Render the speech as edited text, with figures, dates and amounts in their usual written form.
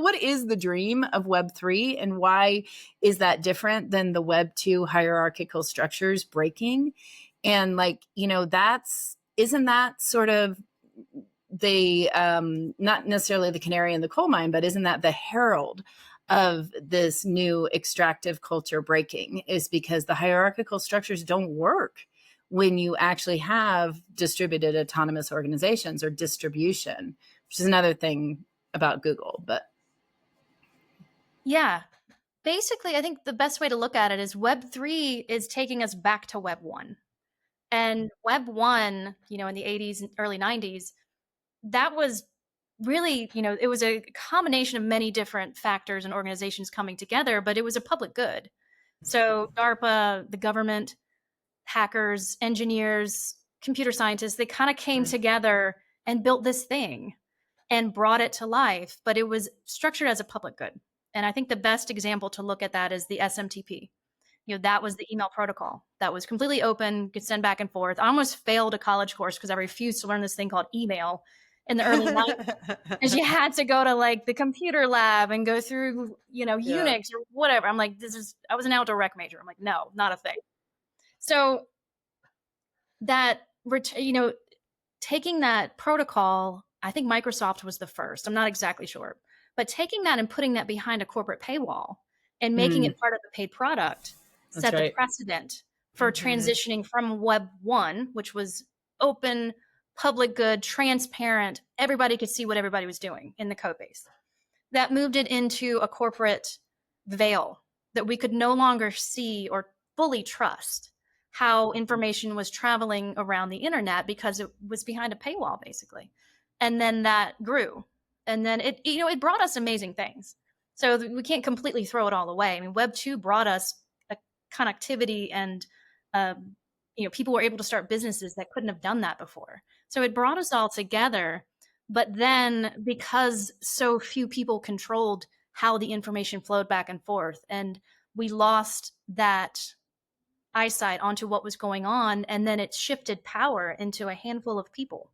what is the dream of Web3 and why is that different than the Web2 hierarchical structures breaking? And like, isn't that sort of the not necessarily the canary in the coal mine, but isn't that the herald of this new extractive culture breaking, is because the hierarchical structures don't work when you actually have distributed autonomous organizations or distribution, which is another thing about Google. But Yeah. Basically, I think the best way to look at it is Web3 is taking us back to Web1. And Web1, in the 80s and early 90s, that was really, it was a combination of many different factors and organizations coming together, but it was a public good. So DARPA, the government, hackers, engineers, computer scientists, they kind of came together and built this thing and brought it to life, but it was structured as a public good. And I think the best example to look at that is the SMTP. That was the email protocol that was completely open, could send back and forth. I almost failed a college course because I refused to learn this thing called email in the early 90s. Because you had to go to like the computer lab and go through, Unix or whatever. I'm like, I was an outdoor rec major. I'm like, no, not a thing. So that, taking that protocol, I think Microsoft was the first. I'm not exactly sure. But taking that and putting that behind a corporate paywall and making it part of the paid product set the precedent for transitioning from Web 1, which was open, public good, transparent. Everybody could see what everybody was doing in the code base. That moved it into a corporate veil that we could no longer see or fully trust how information was traveling around the internet because it was behind a paywall, basically. And then that grew. And then it brought us amazing things. So we can't completely throw it all away. I mean, Web 2 brought us a connectivity and, people were able to start businesses that couldn't have done that before. So it brought us all together. But then because so few people controlled how the information flowed back and forth, and we lost that eyesight onto what was going on, and then it shifted power into a handful of people.